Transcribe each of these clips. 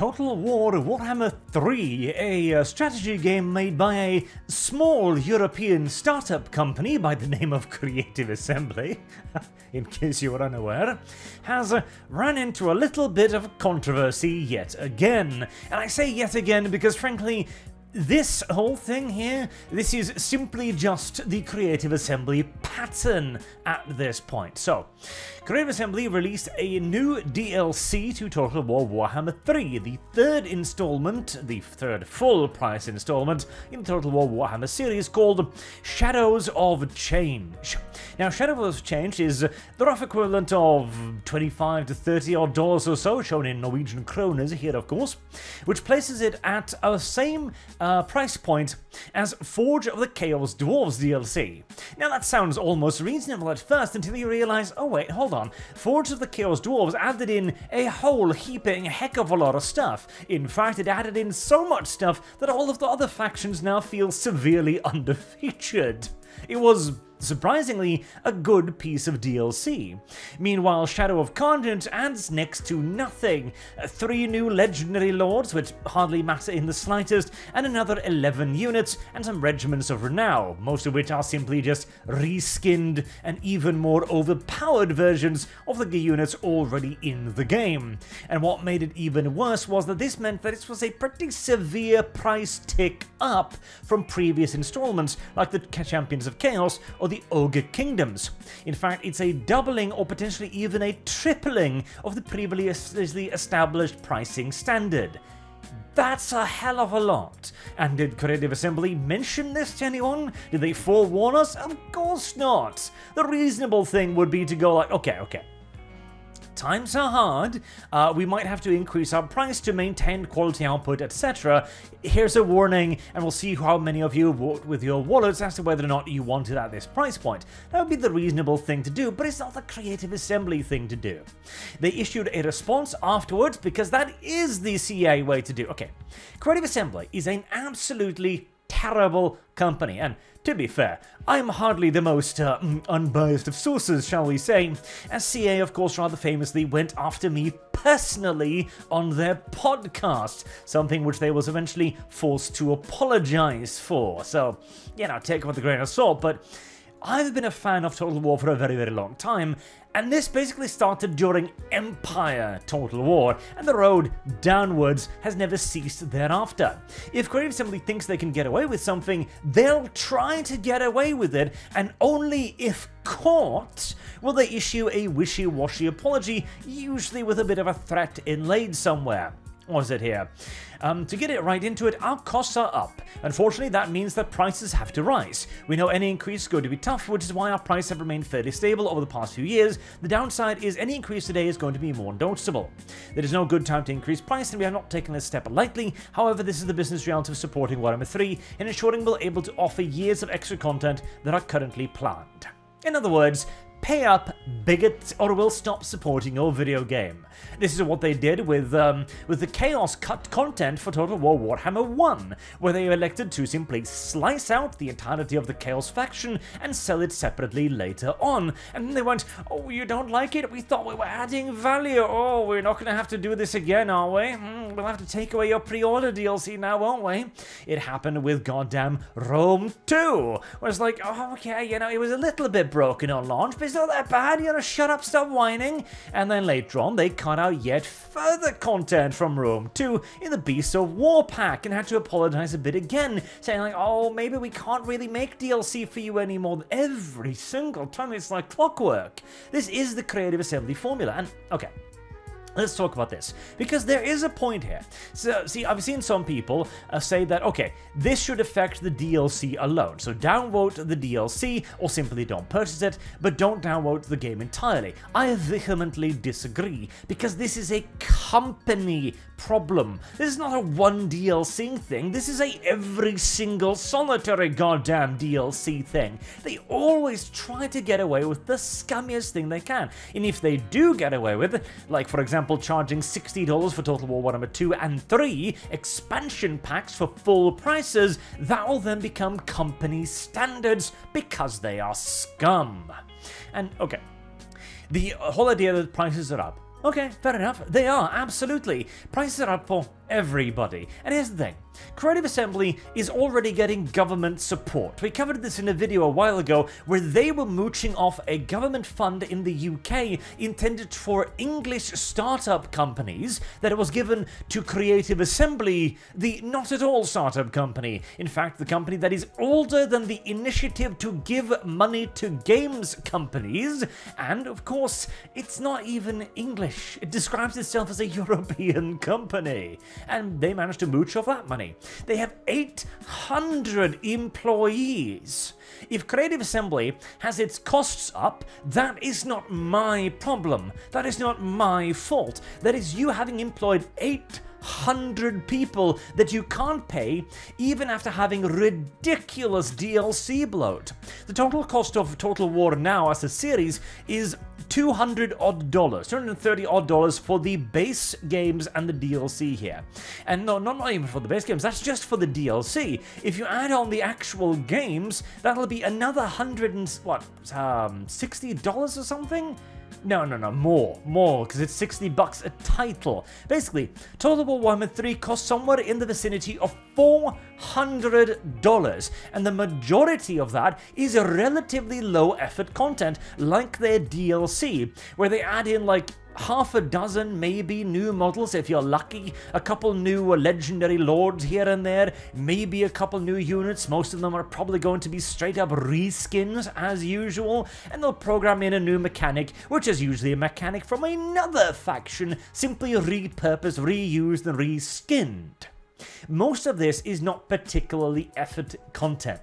Total War Warhammer 3, a strategy game made by a small European startup company by the name of Creative Assembly, in case you were unaware, has run into a little bit of controversy yet again. And I say yet again because, frankly, this whole thing here, this is simply just the Creative Assembly pattern at this point. So, Creative Assembly released a new DLC to Total War Warhammer 3, the third installment, the third full-price installment in the Total War Warhammer series called Shadows of Change. Now, Shadows of Change is the rough equivalent of $25 to $30 or so, shown in Norwegian kroners here, of course, which places it at the same price point as Forge of the Chaos Dwarves DLC. Now that sounds almost reasonable at first until you realize, oh wait, hold on, Forge of the Chaos Dwarves added in a whole heaping heck of a lot of stuff. In fact, it added in so much stuff that all of the other factions now feel severely underfeatured. It was surprisingly a good piece of DLC. Meanwhile, Shadow of Carnage adds next to nothing. 3 new legendary lords, which hardly matter in the slightest, and another 11 units, and some regiments of renown, most of which are simply just reskinned and even more overpowered versions of the units already in the game. And what made it even worse was that this meant that it was a pretty severe price tick up from previous installments, like the Champions of Chaos or the Ogre Kingdoms. In fact, it's a doubling or potentially even a tripling of the previously established pricing standard. That's a hell of a lot. And did Creative Assembly mention this to anyone? Did they forewarn us? Of course not. The reasonable thing would be to go like, okay, times are hard, we might have to increase our price to maintain quality output, etc. Here's a warning, and we'll see how many of you vote with your wallets as to whether or not you want it at this price point. That would be the reasonable thing to do, but it's not the Creative Assembly thing to do. They issued a response afterwards because that is the CA way to do. Okay, Creative Assembly is an absolutely terrible company, and to be fair, I'm hardly the most unbiased of sources, shall we say, as CA, of course, rather famously went after me personally on their podcast, something which they was eventually forced to apologize for. So, you know, take it with a grain of salt, but I've been a fan of Total War for a very, very long time, and this basically started during Empire Total War, and the road downwards has never ceased thereafter. If Creative Assembly thinks they can get away with something, they'll try to get away with it, and only if caught will they issue a wishy-washy apology, usually with a bit of a threat inlaid somewhere. What is it here? To get it right into it, our costs are up. Unfortunately, that means that prices have to rise. We know any increase is going to be tough, which is why our prices have remained fairly stable over the past few years. The downside is any increase today is going to be more noticeable. There is no good time to increase price, and we have not taken this step lightly. However, this is the business reality of supporting Warhammer 3 and ensuring we're able to offer years of extra content that are currently planned. In other words, pay up, bigot, or we'll stop supporting your video game. This is what they did with the Chaos cut content for Total War Warhammer 1, where they elected to simply slice out the entirety of the Chaos faction and sell it separately later on. And then they went, oh, you don't like it? We thought we were adding value. Oh, we're not going to have to do this again, are we? We'll have to take away your pre-order DLC now, won't we? It happened with goddamn Rome 2, where it's like, oh, okay, you know, it was a little bit broken on launch, but it's not that bad, you know, shut up, stop whining. And then later on, they cut out yet further content from Rome 2 in the Beasts of War pack and had to apologize a bit again, saying like, oh, maybe we can't really make DLC for you anymore. Every single time, it's like clockwork. This is the Creative Assembly formula, and okay. Let's talk about this, because there is a point here. So, see, I've seen some people say that, okay, this should affect the DLC alone. So downvote the DLC, or simply don't purchase it, but don't downvote the game entirely. I vehemently disagree, because this is a company problem. This is not a one DLC thing. This is a every single solitary goddamn DLC thing. They always try to get away with the scummiest thing they can. And if they do get away with it, like for example charging $60 for Total War Warhammer 2 and 3 expansion packs for full prices, that will then become company standards because they are scum. And okay, the whole idea that prices are up, Okay, fair enough. They are, absolutely. Prices are up for everybody. And here's the thing. Creative Assembly is already getting government support. We covered this in a video a while ago where they were mooching off a government fund in the UK intended for English startup companies that it was given to Creative Assembly, the not at all startup company. In fact, the company that is older than the initiative to give money to games companies. And of course, it's not even English. It describes itself as a European company. And they managed to mooch off that money. They have 800 employees. If Creative Assembly has its costs up, that is not my problem. That is not my fault. That is you having employed 800 people that you can't pay even after having ridiculous DLC bloat. The total cost of Total War now as a series is $200 odd, $230 odd for the base games and the DLC here. And no, not even for the base games, that's just for the DLC. If you add on the actual games, that'll be another $60 or something? No, more, because it's $60 a title. Basically, Total War Warhammer 3 costs somewhere in the vicinity of $400, and the majority of that is a relatively low effort content, like their DLC, where they add in like half a dozen maybe new models if you're lucky, a couple new legendary lords here and there, maybe a couple new units. Most of them are probably going to be straight up reskins as usual, and they'll program in a new mechanic, which is usually a mechanic from another faction, simply repurposed, reused and reskinned. Most of this is not particularly effort content.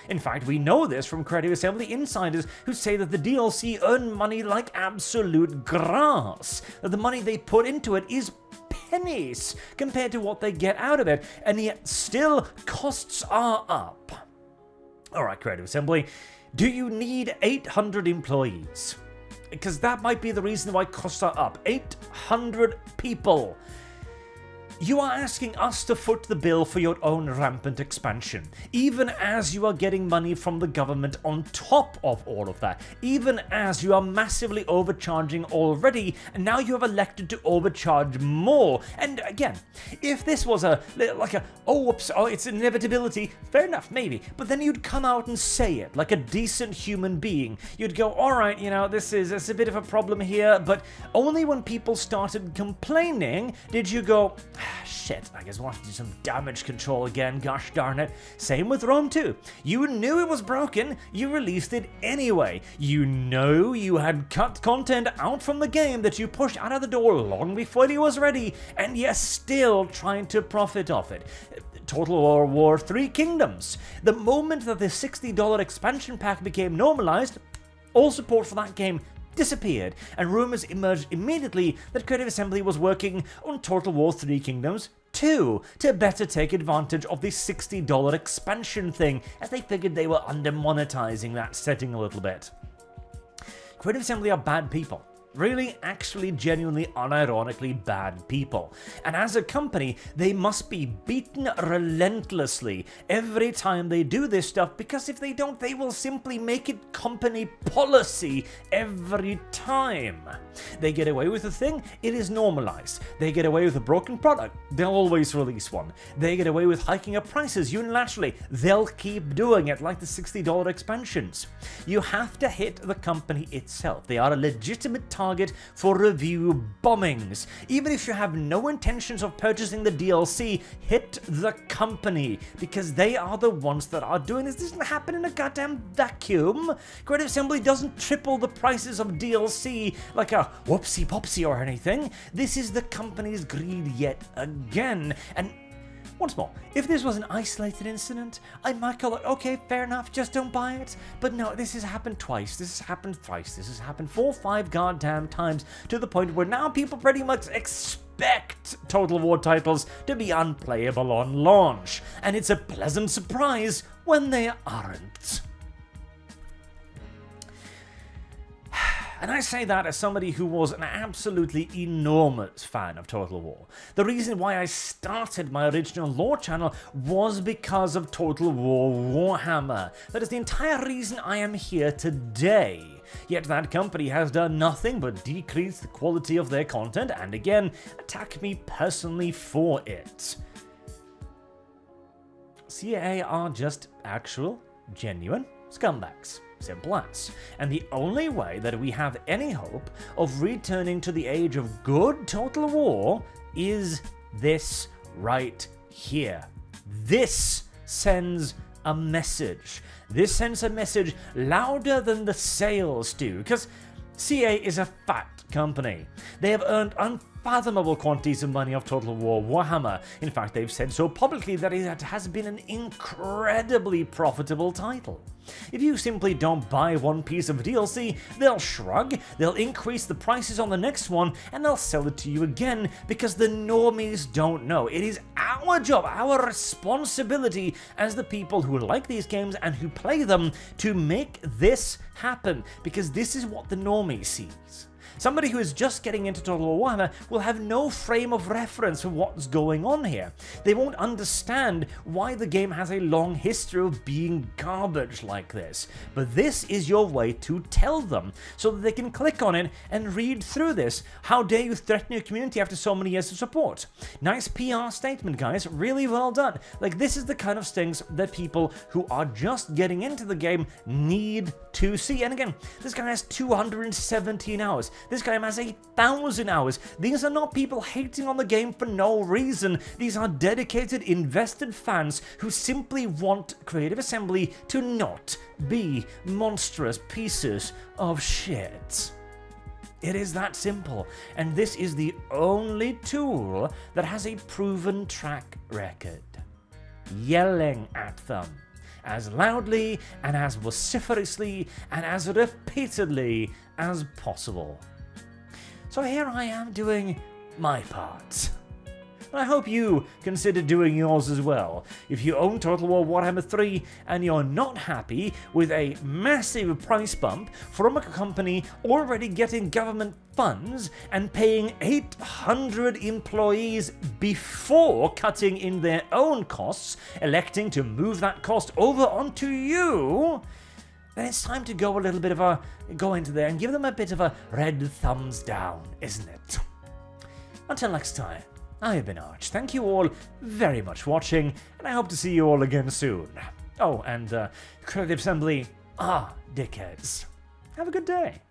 In fact, we know this from Creative Assembly insiders who say that the DLC earn money like absolute grass, that the money they put into it is pennies compared to what they get out of it, and yet still costs are up. Alright, Creative Assembly, do you need 800 employees? Because that might be the reason why costs are up. 800 people. You are asking us to foot the bill for your own rampant expansion, even as you are getting money from the government on top of all of that, even as you are massively overcharging already, and now you have elected to overcharge more. And again, if this was it's an inevitability, fair enough, maybe, but then you'd come out and say it like a decent human being. You'd go, alright, this is a bit of a problem here, but only when people started complaining did you go, shit, I guess we'll have to do some damage control again, gosh darn it. Same with Rome 2. You knew it was broken, you released it anyway. You know you had cut content out from the game that you pushed out of the door long before it was ready, and you're still trying to profit off it. Total War 3 Kingdoms. The moment that the $60 expansion pack became normalized, all support for that game disappeared, and rumors emerged immediately that Creative Assembly was working on Total War 3 Kingdoms 2 to better take advantage of the $60 expansion thing, as they figured they were under-monetizing that setting a little bit. Creative Assembly are bad people. Really, actually, genuinely, unironically bad people. And as a company, they must be beaten relentlessly every time they do this stuff, because if they don't, they will simply make it company policy every time. They get away with a thing, it is normalized. They get away with a broken product, they'll always release one. They get away with hiking up prices unilaterally, they'll keep doing it, like the $60 expansions. You have to hit the company itself. They are a legitimate target for review bombings. Even if you have no intentions of purchasing the DLC, hit the company, because they are the ones that are doing this. This doesn't happen in a goddamn vacuum. Creative Assembly doesn't triple the prices of DLC like a whoopsie popsy or anything. This is the company's greed yet again. And once more, if this was an isolated incident, I might call it, okay, fair enough, just don't buy it. But no, this has happened twice, this has happened thrice, this has happened 4 or 5 goddamn times, to the point where now people pretty much expect Total War titles to be unplayable on launch. And it's a pleasant surprise when they aren't. And I say that as somebody who was an absolutely enormous fan of Total War. The reason why I started my original lore channel was because of Total War Warhammer. That is the entire reason I am here today. Yet that company has done nothing but decrease the quality of their content and again, attack me personally for it. CAA are just actual, genuine scumbags. Simple as. And the only way that we have any hope of returning to the age of good Total War is this right here. This sends a message. This sends a message louder than the sales do, because CA is a fat company. They have earned unfathomable quantities of money off Total War Warhammer. In fact, they've said so publicly that it has been an incredibly profitable title. If you simply don't buy one piece of DLC, they'll shrug, they'll increase the prices on the next one, and they'll sell it to you again because the normies don't know. It is our job, our responsibility as the people who like these games and who play them to make this happen, because this is what the normie sees. Somebody who is just getting into Total War Warhammer will have no frame of reference for what's going on here. They won't understand why the game has a long history of being garbage like this. But this is your way to tell them, so that they can click on it and read through this. How dare you threaten your community after so many years of support? Nice PR statement, guys. Really well done. Like, this is the kind of things that people who are just getting into the game need to see. And again, this guy has 217 hours. This game has 1,000 hours. These are not people hating on the game for no reason. These are dedicated, invested fans who simply want Creative Assembly to not be monstrous pieces of shit. It is that simple, and this is the only tool that has a proven track record. Yelling at them as loudly and as vociferously and as repeatedly as possible. So here I am doing my part. I hope you consider doing yours as well. If you own Total War Warhammer 3 and you're not happy with a massive price bump from a company already getting government funds and paying 800 employees before cutting in their own costs, electing to move that cost over onto you, then it's time to go into there and give them a bit of a red thumbs down, isn't it? Until next time, I have been Arch. Thank you all very much for watching, and I hope to see you all again soon. Oh, and Creative Assembly are dickheads. Have a good day.